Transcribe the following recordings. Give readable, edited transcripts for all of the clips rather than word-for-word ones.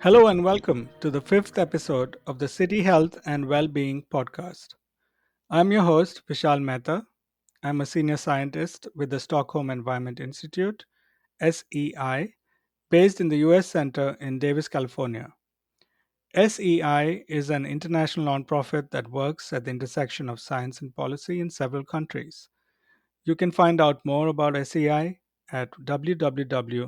Hello and welcome to the fifth episode of the City Health and Wellbeing Podcast. I'm your host, Vishal Mehta. I'm a senior scientist with the Stockholm Environment Institute, SEI, based in the US Center in Davis, California. SEI is an international nonprofit that works at the intersection of science and policy in several countries. You can find out more about SEI at www.sei.org.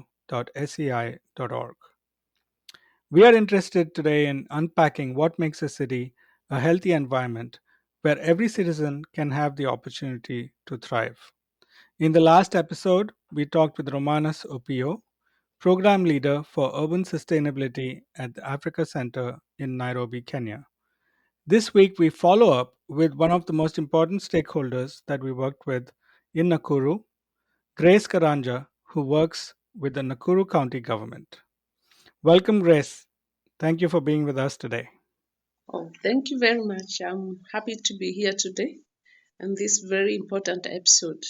We are interested today in unpacking what makes a city a healthy environment where every citizen can have the opportunity to thrive. In the last episode, we talked with Romanas Opio, Program Leader for Urban Sustainability at the Africa Center in Nairobi, Kenya. This week, we follow up with one of the most important stakeholders that we worked with in Nakuru, Grace Karanja, who works with the Nakuru County government. Welcome, Grace. Thank you for being with us today. Oh, thank you very much. I'm happy to be here today and this very important episode.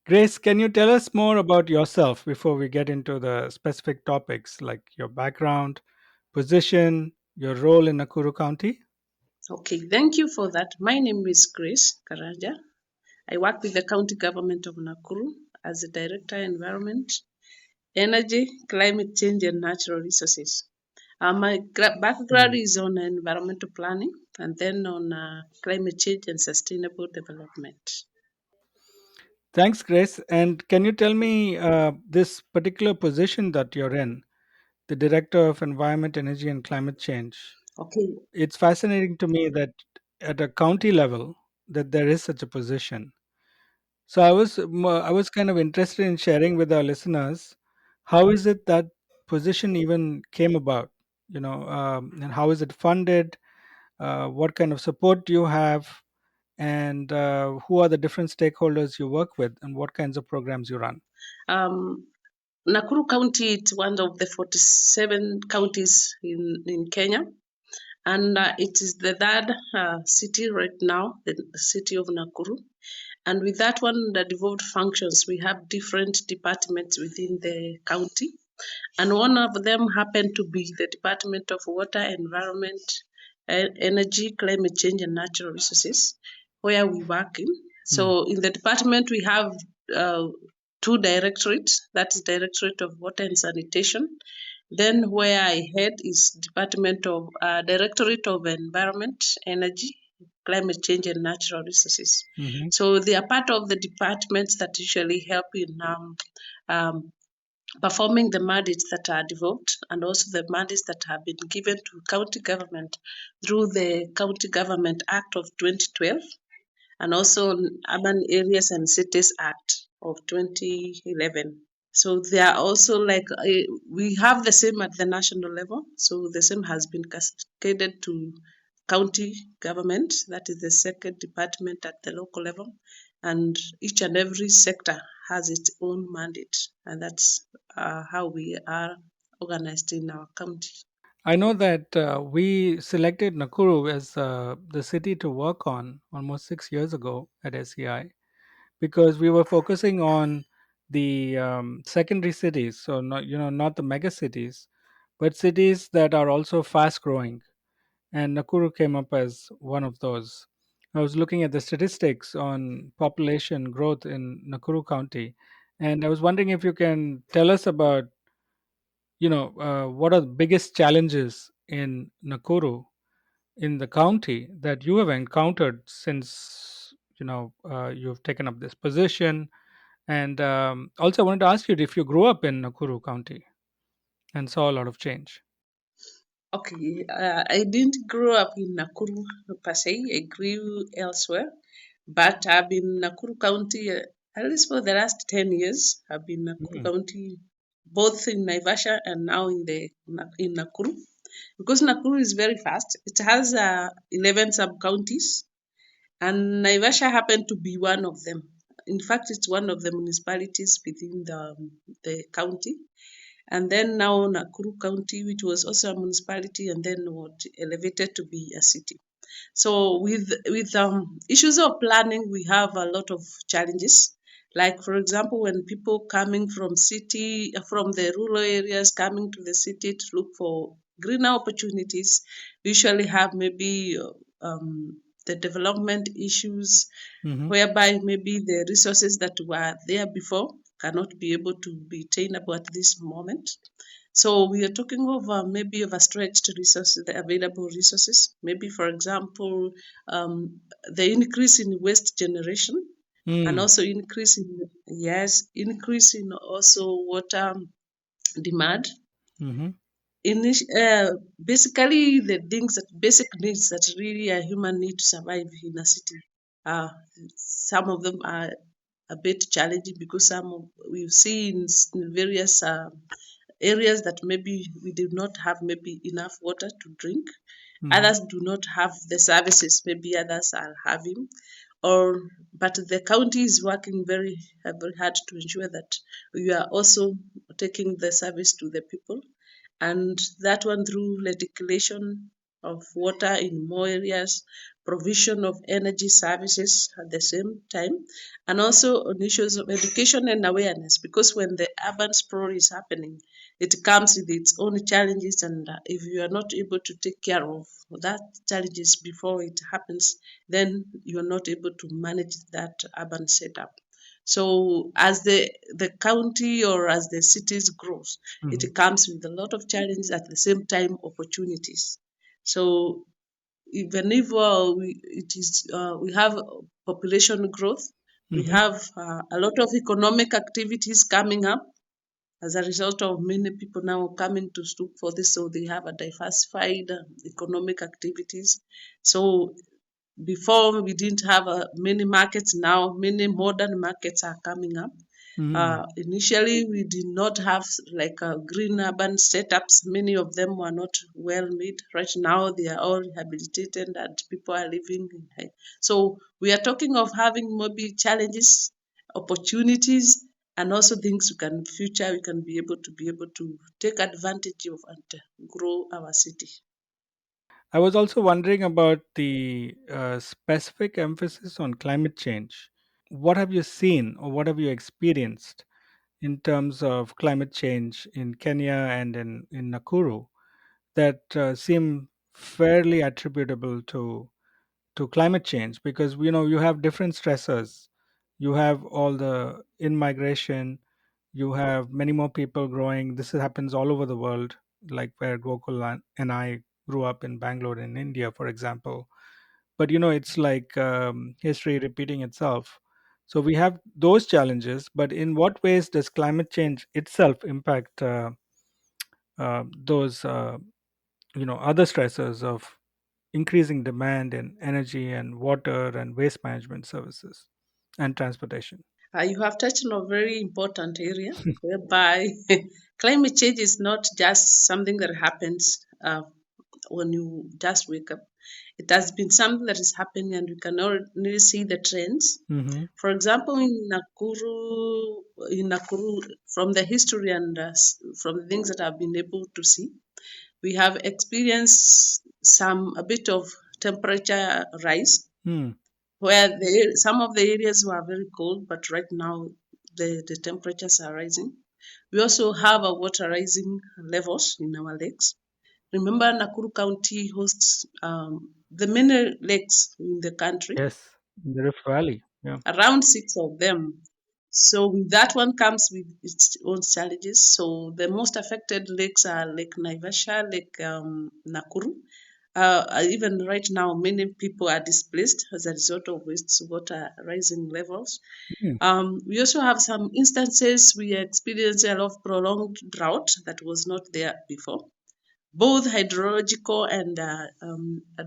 Grace, can you tell us more about yourself before we get into the specific topics like your background, position, your role in Nakuru County? Okay, thank you for that. My name is Grace Karanja. I work with the county government of Nakuru as the Director Environment, Energy, Climate Change and Natural Resources. My background Mm. is on environmental planning and then on climate change and sustainable development. Thanks, Grace. And can you tell me this particular position that you're in, the Director of Environment, Energy, and Climate Change? Okay, It's fascinating to me that at a county level that there is such a position. So I was kind of interested in sharing with our listeners how is it that position even came about, and how is it funded? What kind of support do you have, and who are the different stakeholders you work with, and what kinds of programs you run? um, Nakuru County is one of the 47 counties in Kenya, and it is the third city right now, the city of Nakuru. And with that one, the devolved functions, we have different departments within the county. And one of them happened to be the Department of Water, Environment, Energy, Climate Change, and Natural Resources, where we work in. Hmm. So in the department, we have uh, two directorates. That is Directorate of Water and Sanitation. Then where I head is Directorate of Environment, Energy, Climate Change, and Natural Resources. Hmm. So they are part of the departments that usually help in um, performing the mandates that are devolved and also the mandates that have been given to county government through the County Government Act of 2012 and also Urban Areas and Cities Act of 2011. So they are also we have the same at the national level. So the same has been cascaded to county government. That is the second department at the local level. And each and every sector has its own mandate. And that's how we are organized in our county. I know that we selected Nakuru as the city to work on almost 6 years ago at SEI because we were focusing on the secondary cities, so not the mega cities, but cities that are also fast growing. And Nakuru came up as one of those. I was looking at the statistics on population growth in Nakuru County, and I was wondering if you can tell us about, what are the biggest challenges in Nakuru in the county that you have encountered since you've taken up this position. And also, I wanted to ask you if you grew up in Nakuru County and saw a lot of change. Okay, I didn't grow up in Nakuru per se. I grew elsewhere, but I've been in Nakuru County at least for the last 10 years. I've been in Nakuru Mm. County both in Naivasha and now in Nakuru because Nakuru is very fast. It has 11 sub counties, and Naivasha happened to be one of them. In fact, it's one of the municipalities within the county. And then now Nakuru County, which was also a municipality, and then what elevated to be a city. So with issues of planning, we have a lot of challenges. Like for example, when people coming from the rural areas coming to the city to look for greener opportunities usually have maybe the development issues, Mm-hmm. whereby maybe the resources that were there before cannot be able to be attainable at this moment. So we are talking of maybe overstretched resources, the available resources. Maybe, for example, the increase in waste generation, and Mm. also increase in also water demand. Mm-hmm. Basically, the things that basic needs that really a human need to survive in a city. Uh, some of them are a bit challenging because we've seen in various areas that maybe we do not have maybe enough water to drink. Mm-hmm. Others do not have the services maybe others are having, or but the county is working very hard to ensure that we are also taking the service to the people, and that one through reticulation of water in more areas, provision of energy services at the same time, and also on issues of education and awareness. Because when the urban sprawl is happening, it comes with its own challenges, and if you are not able to take care of that challenges before it happens, then you are not able to manage that urban setup. So as the county or as the cities grows, Mm-hmm. it comes with a lot of challenges at the same time opportunities. So even if we have population growth, we Mm-hmm. have a lot of economic activities coming up as a result of many people now coming to look for this. So they have a diversified economic activities. So before we didn't have many markets. Now many modern markets are coming up. Mm-hmm. Initially, we did not have like green urban setups. Many of them were not well made. Right now, they are all rehabilitated and people are living. So we are talking of having maybe challenges, opportunities, and also things we can be able to take advantage of and grow our city. I was also wondering about the specific emphasis on climate change. What have you seen or what have you experienced in terms of climate change in Kenya and in Nakuru that seem fairly attributable to climate change? Because you have different stressors. You have all the in migration, you have many more people growing. This happens all over the world, like where Gokul and I grew up in Bangalore in India, for example. But it's like history repeating itself. So we have those challenges, but in what ways does climate change itself impact those other stressors of increasing demand in energy and water and waste management services and transportation? You have touched on a very important area whereby climate change is not just something that happens when you just wake up. It has been something that is happening, and we can already see the trends. Mm-hmm. For example, in Nakuru, from the history and from the things that I've been able to see, we have experienced a bit of temperature rise Hmm. where some of the areas were very cold, but right now the temperatures are rising. We also have a water rising levels in our lakes. Remember, Nakuru County hosts the many lakes in the country, Yes, in the Rift Valley. Yeah. around six of them. So with that one comes with its own challenges. So the most affected lakes are Lake Naivasha, Lake Nakuru. Even right now, many people are displaced as a result of wastewater rising levels. Hmm. We also have some instances we experience a lot of prolonged drought that was not there before, both hydrological and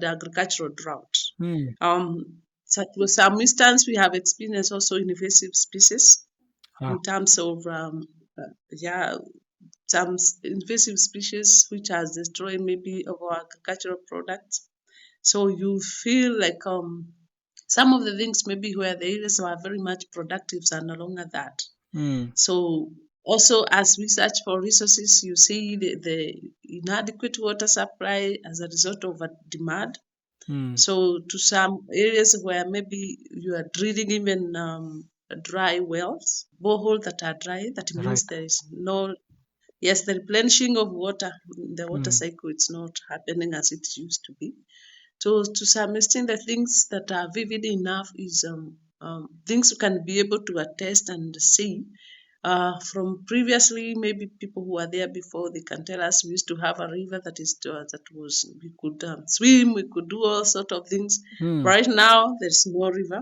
agricultural drought. Hmm. So to some instance, we have experienced also invasive species Ah. in terms of yeah, some invasive species which has destroyed maybe of our agricultural products. So you feel like some of the things maybe where the areas were very much productive are no longer that. Hmm. So also as we search for resources, you see the inadequate water supply as a result of a demand. Hmm. So to some areas where maybe you are drilling even dry wells, boreholes that are dry, that means Right. there is no Yes, the replenishing of water, the water Mm, cycle, it's not happening as it used to be. So to some extent, the things that are vivid enough is things we can be able to attest and see from previously. Maybe people who were there before, they can tell us we used to have a river that was we could swim, we could do all sort of things. mm, Right now, there's no river.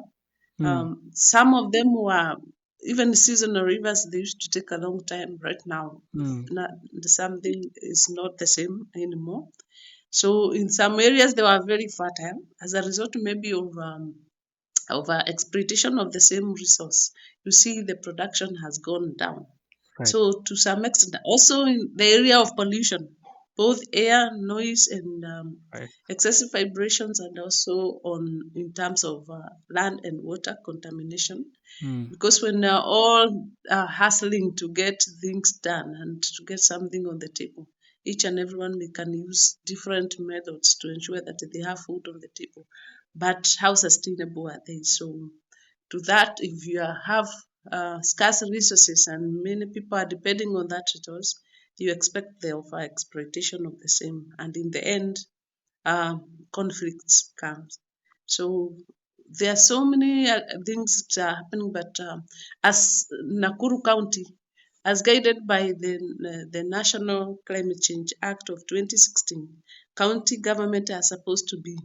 mm, Some of them were even seasonal rivers. They used to take a long time. Right now, mm, not, something is not the same anymore. So in some areas they were very fertile as a result maybe of exploitation of the same resource. You see the production has gone down. right, So to some extent, also in the area of pollution, both air, noise, and right. excessive vibrations, and also on in terms of land and water contamination, Mm, because when they're all hustling to get things done and to get something on the table, each and everyone they can use different methods to ensure that they have food on the table. But how sustainable are they? So to that, if you have scarce resources and many people are depending on that resource, you expect the over exploitation of the same, and in the end, conflicts comes. So there are so many things that are happening, but as Nakuru County, as guided by the National Climate Change Act of 2016, county government are supposed to be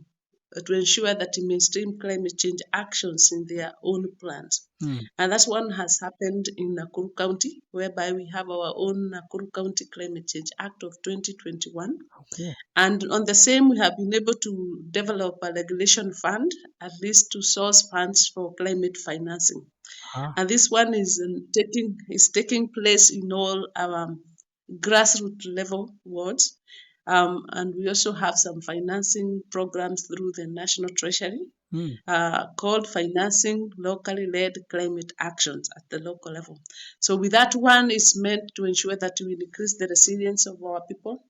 to ensure that they mainstream climate change actions in their own plans. mm, And that's one has happened in Nakuru County, whereby we have our own Nakuru County Climate Change Act of 2021. okay. And on the same, we have been able to develop a regulation fund, at least to source funds for climate financing. Ah, And this one is taking place in all our grassroots level wards. And we also have some financing programs through the National Treasury mm, called Financing Locally Led Climate Actions at the local level. So with that one is meant to ensure that we increase the resilience of our people.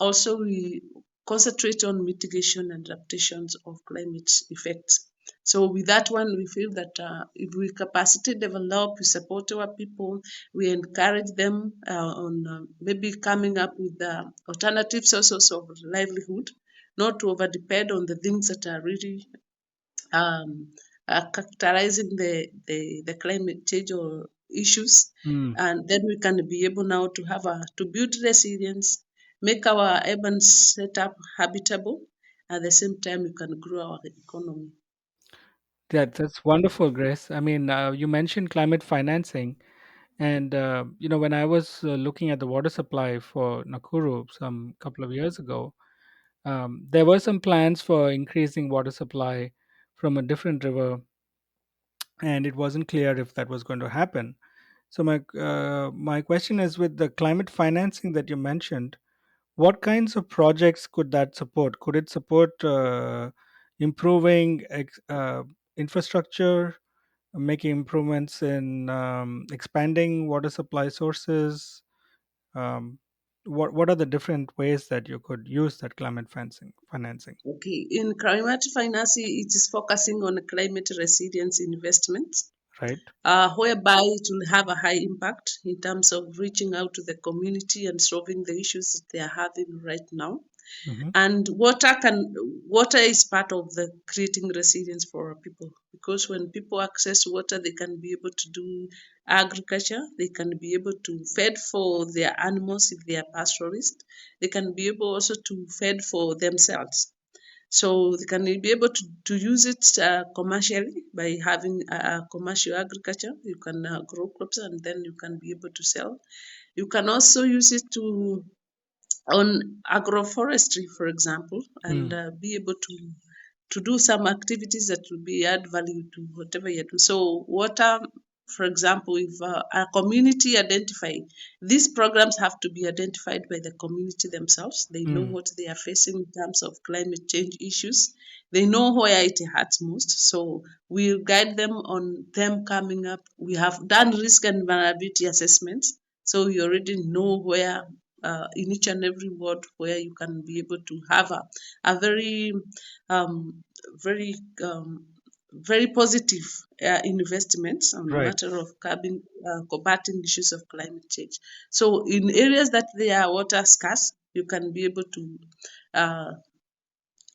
Also, we concentrate on mitigation and adaptations of climate effects. So with that one, we feel that if we capacity develop, we support our people, we encourage them on maybe coming up with alternative sources of livelihood, not to over depend on the things that are really um, characterizing the climate change or issues, mm. and then we can be able now to have to build resilience, make our urban setup habitable. At the same time, we can grow our economy. That's wonderful, Grace. I mean, you mentioned climate financing, and when I was looking at the water supply for Nakuru some couple of years ago, there were some plans for increasing water supply from a different river, and it wasn't clear if that was going to happen. So my question is, with the climate financing that you mentioned, what kinds of projects could that support? Could it support improving infrastructure, making improvements in expanding water supply sources? Um, what are the different ways that you could use that climate financing? Okay, in climate financing, it is focusing on climate resilience investments, Right? whereby it will have a high impact in terms of reaching out to the community and solving the issues that they are having right now. Hmm. And water is part of the creating resilience for our people, because when people access water, they can be able to do agriculture, they can be able to feed for their animals if they are pastoralists, they can be able also to feed for themselves. So they can be able to use it commercially by having commercial agriculture. You can grow crops and then you can be able to sell. You can also use it to on agroforestry, for example, and Mm, be able to do some activities that will be add value to whatever you do. So water, for example, if a community identify, these programs have to be identified by the community themselves. They know mm, what they are facing in terms of climate change issues. They know where it hurts most. So we'll guide them on them coming up. We have done risk and vulnerability assessments. So you already know where in each and every ward where you can be able to have a very um, very very positive investments on the Right. matter of combating issues of climate change. So in areas that they are water scarce, you can be able to uh,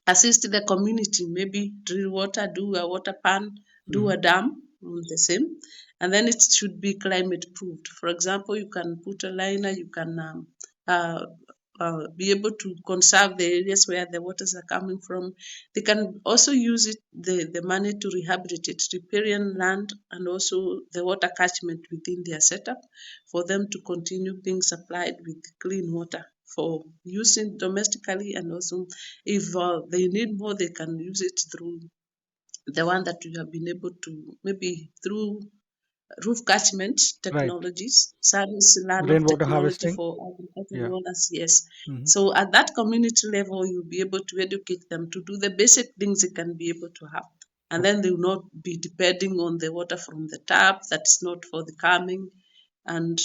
assist the community, maybe drill water, do a water pan, do Hmm. a dam on the same, and then it should be climate proofed. For example, you can put a liner, you can uh, be able to conserve the areas where the waters are coming from. They can also use the money to rehabilitate riparian land and also the water catchment within their setup for them to continue being supplied with clean water for using domestically, and also if they need more, they can use it through the one that we have been able to, maybe through roof catchment Right. technologies, service land of Rainwater technology harvesting. for agricultural Yeah. owners, yes. Hmm. So at that community level, you'll be able to educate them to do the basic things they can be able to have. And then they will not be depending on the water from the tap that's not for the farming, and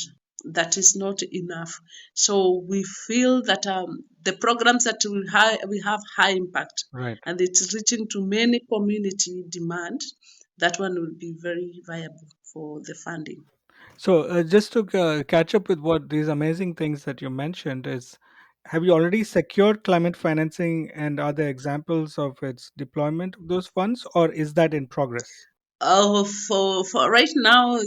that is not enough. So we feel that the programs that we have high impact, Right. and it's reaching to many community demand. That one will be very viable for the funding. So, just to catch up with what these amazing things that you mentioned is, have you already secured climate financing, and are there examples of its deployment of those funds, or is that in progress? For right now,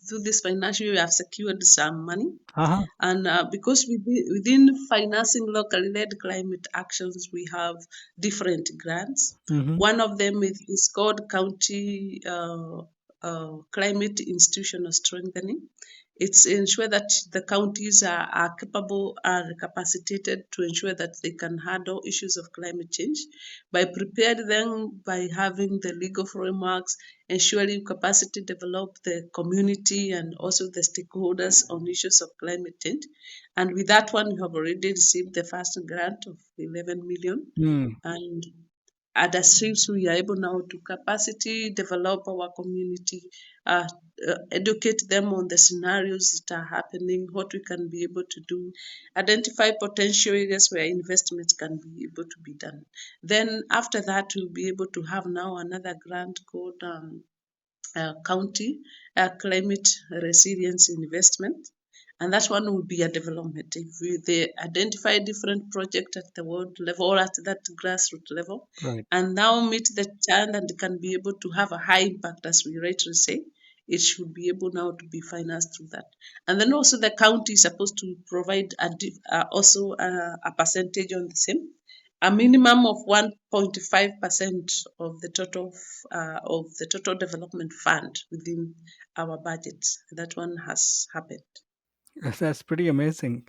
through this financial year, we have secured some money. Uh-huh. And because within financing locally led climate actions, we have different grants. Mm-hmm. One of them is called County Climate Institutional Strengthening. It's ensure that the counties are capable, are capacitated to ensure that they can handle issues of climate change by preparing them, by having the legal frameworks, ensuring capacity develop the community and also the stakeholders on issues of climate change. And with that one, we have already received the first grant of 11 million. Mm. And at the streams, we are able now to capacity develop our community, uh, educate them on the scenarios that are happening, what we can be able to do, identify potential areas where investments can be able to be done. Then after that, we'll be able to have now another grant called county climate resilience investment. And that one will be a development. If they identify different projects at the world level or at that grassroots level, Right. and now meet the challenge and can be able to have a high impact, as we rightly say, it should be able now to be financed through that. And then also the county is supposed to provide also a percentage on the same, a minimum of 1.5% of the total development fund within our budget. That one has happened. That's pretty amazing.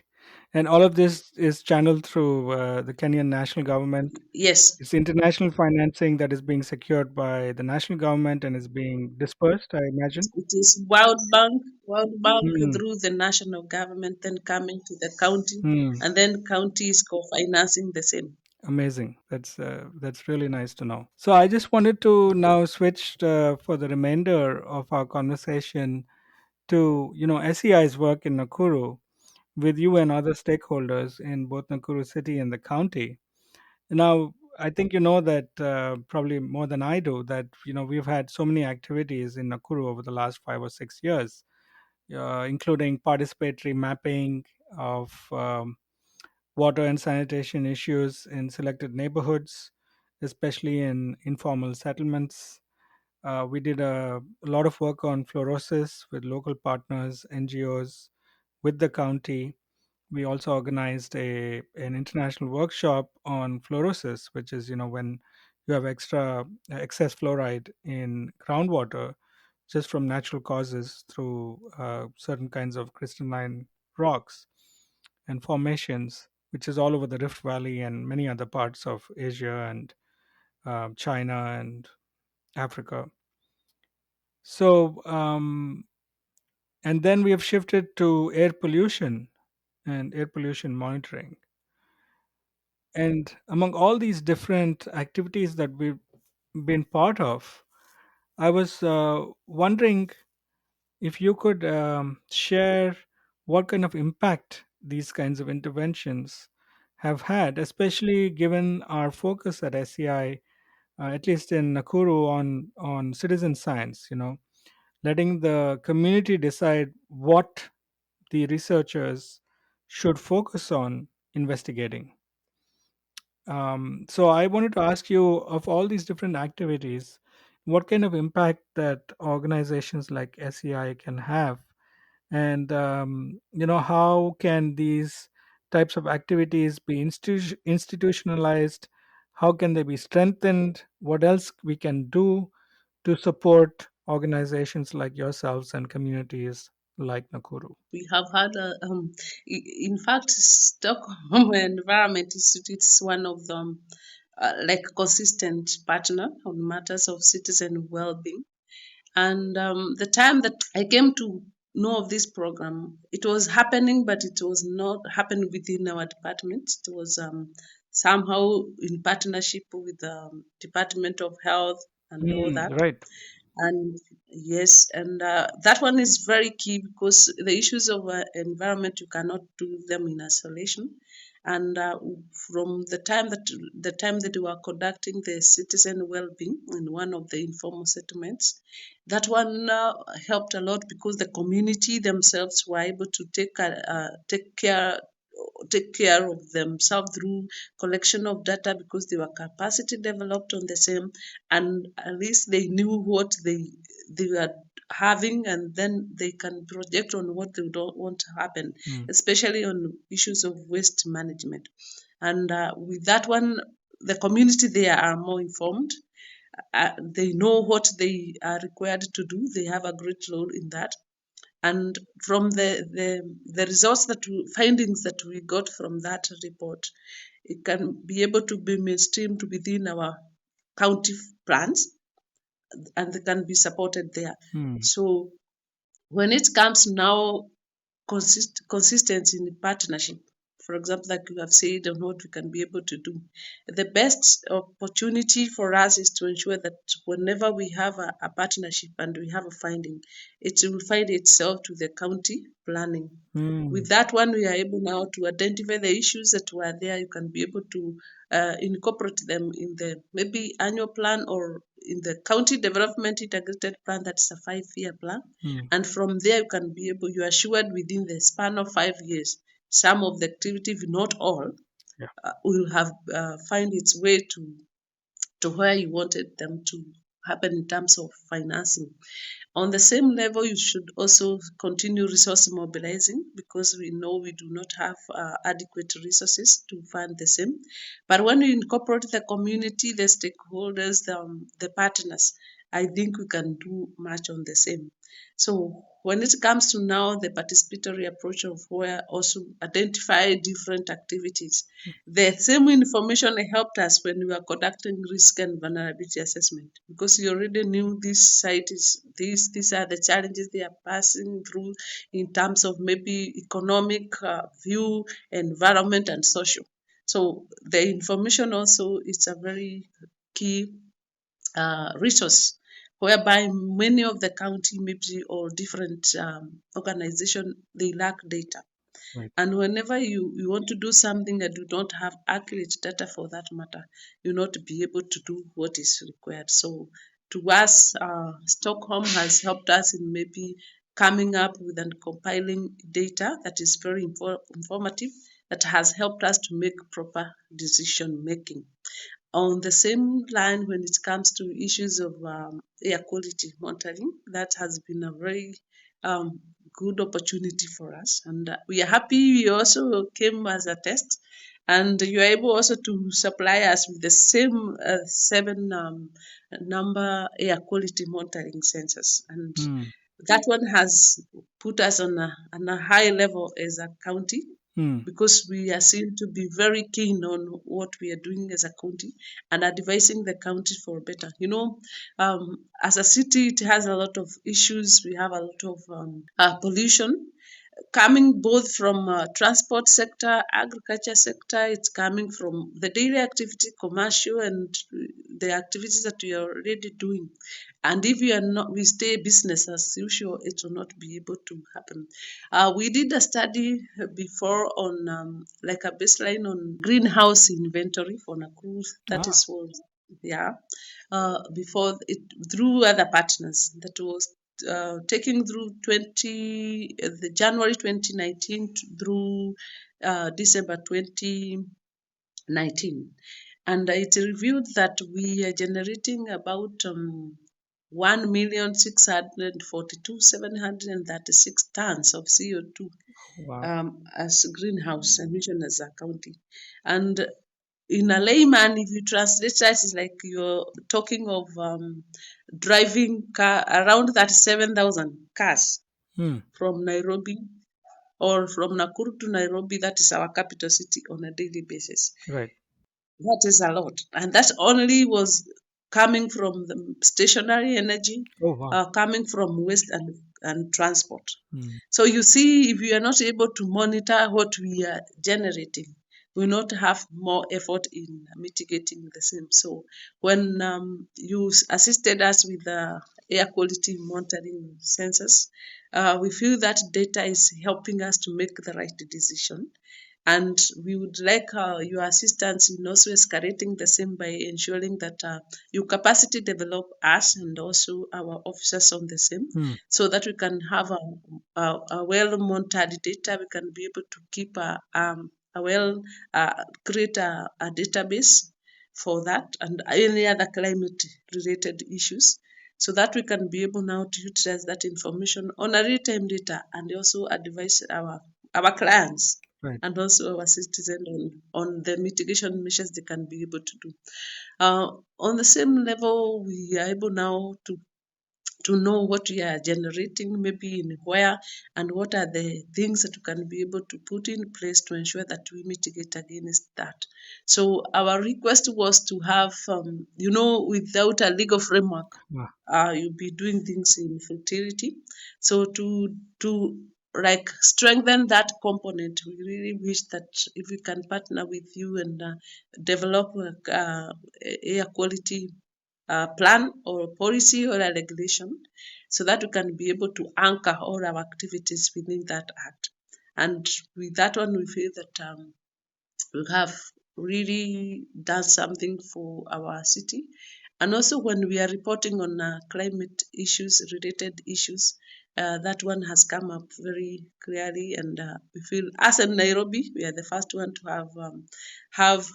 And all of this is channeled through the Kenyan national government. Yes, It's international financing that is being secured by the national government and is being dispersed, I imagine. it is World Bank Hmm. through the national government, then coming to the county, Hmm. and then county is co-financing the same. Amazing. That's really nice to know. So I just wanted to now switch for the remainder of our conversation to SEI's work in Nakuru with you and other stakeholders in both Nakuru city and the county. Now, I think you know that probably more than I do that we've had so many activities in Nakuru over the last 5 or 6 years, including participatory mapping of water and sanitation issues in selected neighborhoods, especially in informal settlements. We did a lot of work on fluorosis with local partners, NGOs, with the county. We also organized an international workshop on fluorosis, which is when you have excess fluoride in groundwater just from natural causes through certain kinds of crystalline rocks and formations, which is all over the Rift Valley and many other parts of Asia and China and Africa. So, and then we have shifted to air pollution and air pollution monitoring. And among all these different activities that we've been part of, I was wondering if you could share what kind of impact these kinds of interventions have had, especially given our focus at SEI, at least in Nakuru, on citizen science. letting the community decide what the researchers should focus on investigating. So I wanted to ask you, of all these different activities, what kind of impact that organizations like SEI can have, and how can these types of activities be institutionalized? How can they be strengthened? What else we can do to support organizations like yourselves and communities like Nakuru? We have had, in fact, Stockholm Environment Institute is one of them, like consistent partner on matters of citizen well-being. And the time that I came to know of this program, it was happening, but it was not happening within our department. It was somehow in partnership with the Department of Health and all that. Right. And yes, and that one is very key because the issues of environment, you cannot do them in isolation. And from the time that we were conducting the citizen well-being in one of the informal settlements, that one helped a lot because the community themselves were able to take care of themselves through collection of data because they were capacity developed on the same, and at least they knew what they were having, and then they can project on what they don't want to happen, Mm. especially on issues of waste management. And with that one, the community there are more informed. They know what they are required to do. They have a great role in that. And from the results findings that we got from that report, it can be able to be mainstreamed within our county plans, and they can be supported there. Mm. So when it comes now consistency in the partnership, for example, like you have said, on what we can be able to do. The best opportunity for us is to ensure that whenever we have a partnership and we have a finding, it will find itself to the county planning. Mm. With that one, we are able now to identify the issues that were there. You can be able to incorporate them in the maybe annual plan or in the county development integrated plan. That's a 5-year plan. Mm. And from there, you are assured within the span of 5 years, some of the activity, if not all, Yeah. will have find its way to where you wanted them to happen in terms of financing. On the same level, you should also continue resource mobilizing because we know we do not have adequate resources to fund the same. But when you incorporate the community, the stakeholders, the partners, I think we can do much on the same. So when it comes to now the participatory approach of where also identify different activities, the same information helped us when we were conducting risk and vulnerability assessment because you already knew this site is these are the challenges they are passing through in terms of maybe economic view, environment, and social. So the information also is a very key resource whereby many of the county maybe or different organization they lack data, Right. and whenever you want to do something and you don't have accurate data for that matter, you'll not be able to do what is required. So to us, Stockholm has helped us in maybe coming up with and compiling data that is very informative, that has helped us to make proper decision making. On the same line, when it comes to issues of air quality monitoring, that has been a very good opportunity for us. And we are happy we also came as a test. And you are able also to supply us with the same 7 number air quality monitoring sensors. And Mm. that one has put us on a high level as a county Mm. because we are seen to be very keen on what we are doing as a county and advising the county for better. As a city, it has a lot of issues. We have a lot of pollution coming both from transport sector, agriculture sector. It's coming from the daily activity, commercial, and the activities that we are already doing. And if we stay business as usual, it will not be able to happen. We did a study before on like a baseline on greenhouse inventory for Nakuru. That Ah. is what, yeah, before it through other partners. That was taking through the January 2019 through December 2019, and it revealed that we are generating about 1,642,736 tons of CO2 Wow. as greenhouse emission as a county. And in a layman, if you translate that, it's like you're talking of driving car around 37,000 cars Hmm. from Nairobi or from Nakuru to Nairobi, that is our capital city, on a daily basis. Right. That is a lot. And that only was coming from the stationary energy, Oh, wow. coming from waste and transport. Hmm. So you see, if we are not able to monitor what we are generating, we will not have more effort in mitigating the same. So when you assisted us with the air quality monitoring sensors, we feel that data is helping us to make the right decision. And we would like your assistance in also escalating the same by ensuring that you capacity develop us and also our officers on the same, Hmm. so that we can have a well monitored data. We can be able to keep a well create a database for that and any other climate related issues, so that we can be able now to utilize that information on a real-time data and also advise our clients Right. and also our citizens on the mitigation measures they can be able to do. On the same level, we are able now to know what we are generating, maybe in where, and what are the things that we can be able to put in place to ensure that we mitigate against that. So our request was to have, without a legal framework, Ah, you'll be doing things in futility. So to like strengthen that component, we really wish that if we can partner with you and develop air quality plan or policy or a regulation, so that we can be able to anchor all our activities within that act. And with that one, we feel that we have really done something for our city. And also, when we are reporting on climate issues, related issues, that one has come up very clearly, and we feel, as in Nairobi, we are the first one to have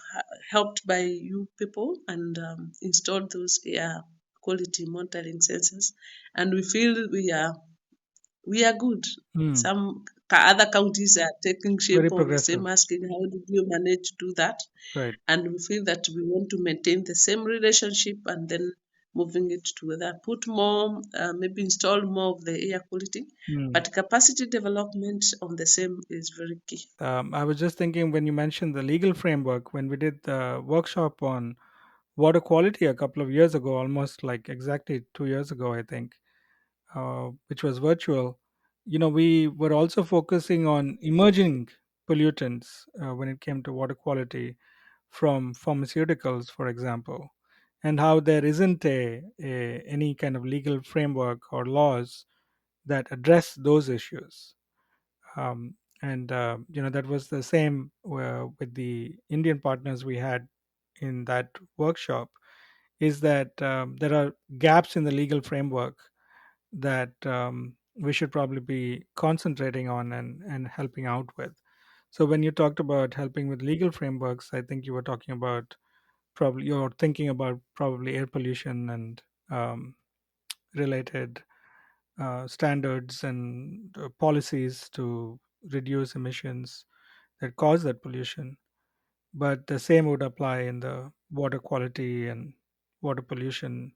helped by you people and installed those air quality monitoring sensors, and we feel we are good. hmm. Some other counties are taking shape Very of the same, progressive. asking how did you manage to do that? Right. And we feel that we want to maintain the same relationship and then moving it to whether put more, maybe install more of the air quality. Hmm. But capacity development on the same is very key. I was just thinking when you mentioned the legal framework, when we did the workshop on water quality a couple of years ago, almost like exactly 2 years ago, I think, which was virtual. We were also focusing on emerging pollutants when it came to water quality from pharmaceuticals, for example, and how there isn't any kind of legal framework or laws that address those issues. And that was the same with the Indian partners we had in that workshop. Is that there are gaps in the legal framework that we should probably be concentrating on and helping out with. So when you talked about helping with legal frameworks, I think you were talking about probably you're thinking about probably air pollution and related standards and policies to reduce emissions that cause that pollution. But the same would apply in the water quality and water pollution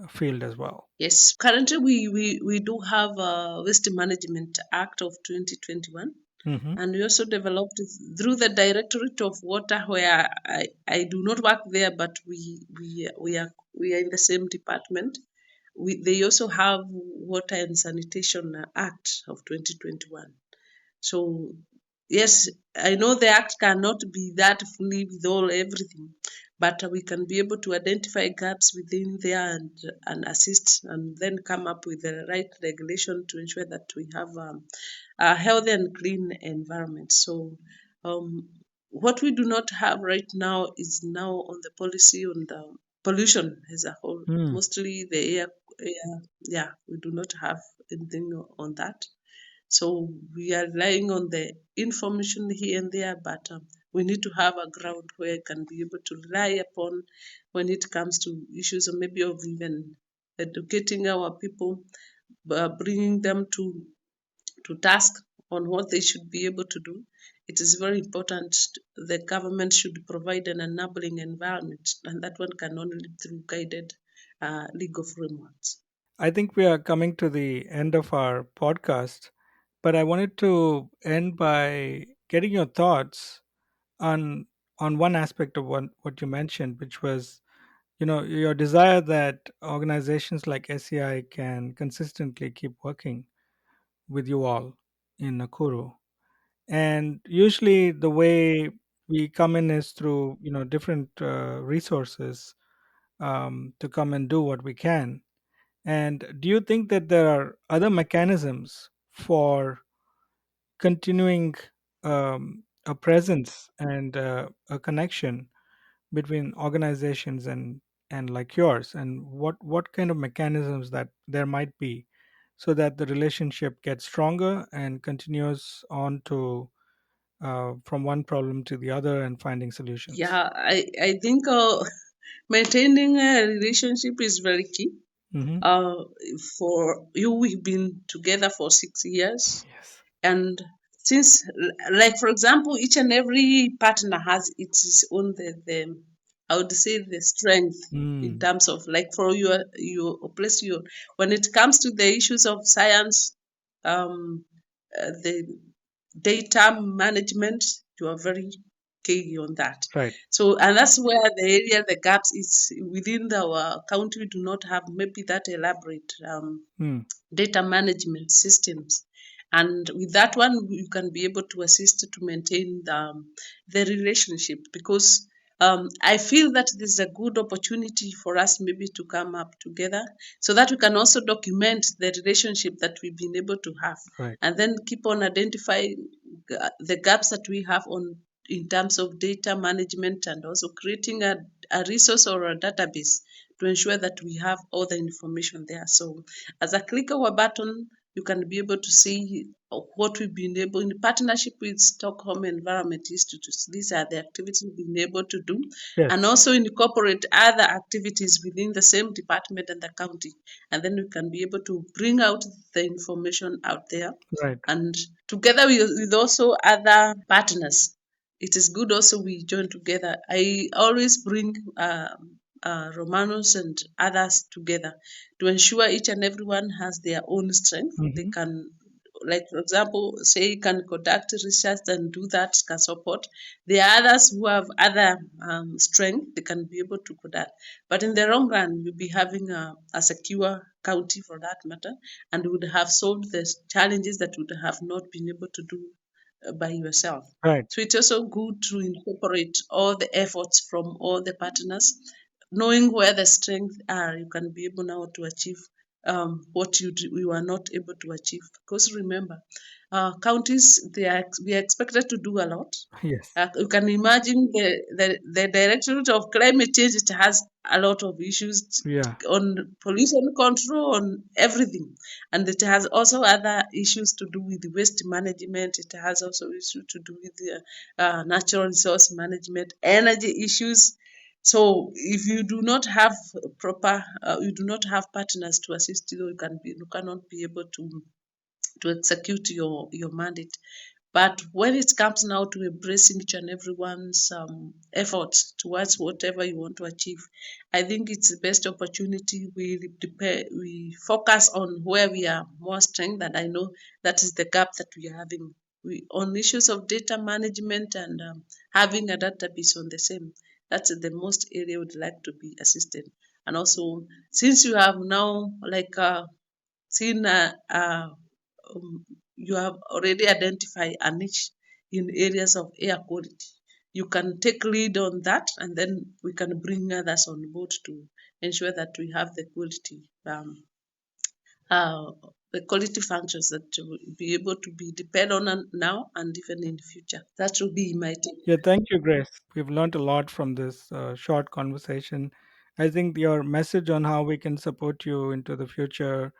field as well. Yes, currently we do have a Waste Management Act of 2021, Hmm. and we also developed through the Directorate of Water, where I do not work there, but we are in the same department. They also have Water and Sanitation Act of 2021. So yes, I know the act cannot be that fully with all everything, but we can be able to identify gaps within there and assist and then come up with the right regulation to ensure that we have a healthy and clean environment. So um, what we do not have right now is now on the policy on the pollution as a whole, Mm. mostly the air yeah, yeah, we do not have anything on that. So we are relying on the information here and there, but we need to have a ground where we can be able to rely upon when it comes to issues, or maybe of even educating our people, bringing them to task on what they should be able to do. It is very important. The government should provide an enabling environment, and that one can only be through guided legal frameworks. I think we are coming to the end of our podcast, but I wanted to end by getting your thoughts on one aspect of what you mentioned, which was, your desire that organizations like SEI can consistently keep working with you all in Nakuru. And usually the way we come in is through, different resources, to come and do what we can. And do you think that there are other mechanisms for continuing a presence and a connection between organizations and like yours, and what kind of mechanisms that there might be, so that the relationship gets stronger and continues on to, from one problem to the other and finding solutions? Yeah, I think maintaining a relationship is very key. Hmm. Uh, for you, we've been together for 6 years, Yes. and since, like for example, each and every partner has its own the I would say the strength in Mm, terms of, like, for your place, your when it comes to the issues of science, the data management, you are very key on that. right. So, and that's where the area, the gaps is within our county. We do not have maybe that elaborate Mm, data management systems. And with that one, you can be able to assist to maintain the relationship, because I feel that this is a good opportunity for us maybe to come up together, so that we can also document the relationship that we've been able to have, right. and then keep on identifying the gaps that we have on in terms of data management, and also creating a resource or a database to ensure that we have all the information there. So as a click of a button, you can be able to see what we've been able, in partnership with Stockholm Environment Institute. These are the activities we've been able to do, and Yes. also incorporate other activities within the same department and the county. And then we can be able to bring out the information out there. Right. And together with also other partners, it is good also we join together. I always bring Romanos and others together to ensure each and everyone has their own strength. They Hmm. can, like for example, say can conduct research and do that, can support. There are others who have other strength, they can be able to do that. But in the long run, you'll be having a secure county for that matter, and would have solved the challenges that would have not been able to do by yourself. Right. So it's also good to incorporate all the efforts from all the partners, knowing where the strengths are. You can be able now to achieve what you are not able to achieve. Because remember, counties, we are expected to do a lot. Yes. You can imagine the Directorate of Climate Change, it has a lot of issues Yeah. on pollution control, on everything. And it has also other issues to do with waste management. It has also issues to do with the, natural resource management, energy issues. So if you do not have proper, you do not have partners to assist you, you cannot be able to execute your mandate. But when it comes now to embracing each and everyone's efforts towards whatever you want to achieve, I think it's the best opportunity. We focus on where we are more strength, and I know that is the gap that we are having. On issues of data management and having a database on the same. That's the most area I would like to be assisted. And also, since you have now like seen you have already identified a niche in areas of air quality. You can take lead on that, and then we can bring others on board to ensure that we have uh, the quality functions that will be able to be depended on now and even in the future. That will be my take. Yeah, thank you, Grace. We've learned a lot from this short conversation, I think your message on how we can support you into the future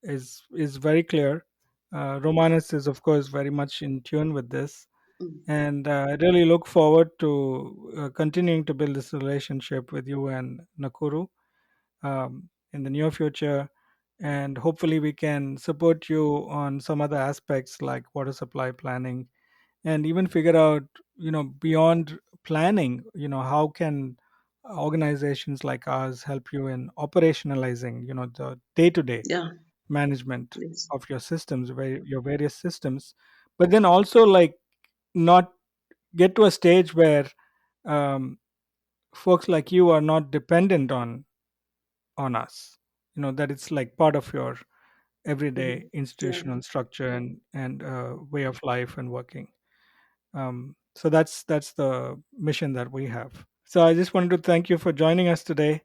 is very clear. Romanus is, of course, very much in tune with this, Mm. and I really look forward to continuing to build this relationship with you and Nakuru in the near future. And hopefully, we can support you on some other aspects like water supply planning, and even figure out, beyond planning, how can organizations like ours help you in operationalizing, the day-to-day Yeah. management Yes. of your systems, your various systems, but then also like not get to a stage where um, folks like you are not dependent on us, that it's like part of your everyday Mhm. Yeah. institutional structure and way of life and working. So that's the mission that we have. So I just wanted to thank you for joining us today.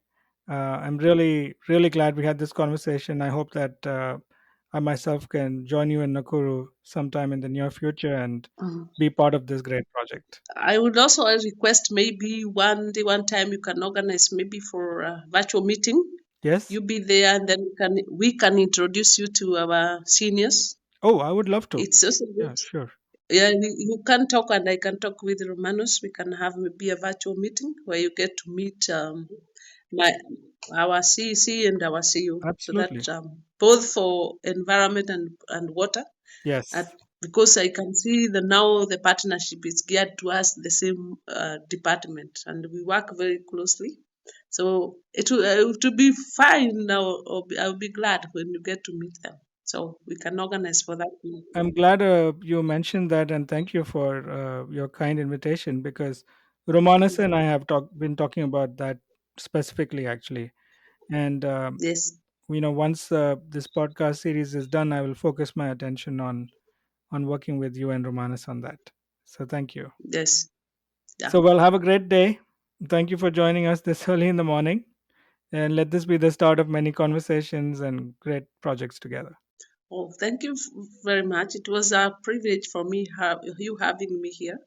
I'm really glad we had this conversation. I hope that I myself can join you in Nakuru sometime in the near future and Mhm. be part of this great project. I would also request maybe one day, one time you can organize maybe for a virtual meeting. Yes. You be there, and then we can introduce you to our seniors. Oh, I would love to. It's also Yeah, good. sure. Yeah, you can talk and I can talk with Romanos. We can have maybe a virtual meeting where you get to meet my our CEC and our CEO, so Absolutely. that both for environment and water, at, Yes. because I can see that now the partnership is geared towards the same department and we work very closely. So it will be fine now. I'll be glad when you get to meet them. So we can organize for that. I'm glad you mentioned that, and thank you for your kind invitation because Romanus and I have been talking about that specifically, actually. And Yes, once this podcast series is done, I will focus my attention on working with you and Romanus on that. So thank you. yes, yeah. So well, have a great day. Thank you for joining us this early in the morning, and let this be the start of many conversations and great projects together. Oh, thank you very much. It was a privilege for me you having me here.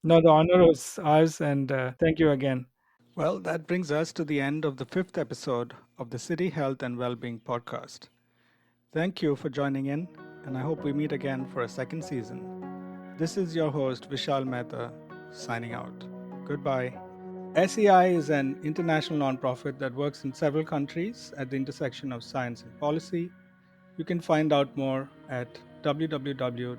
No, the honor was ours, and thank you again. Well, that brings us to the end of the fifth episode of the City Health and Wellbeing podcast. Thank you for joining in, and I hope we meet again for a second season. This is your host, Vishal Mehta, signing out. Goodbye. SEI is an international nonprofit that works in several countries at the intersection of science and policy. You can find out more at www.sei.org.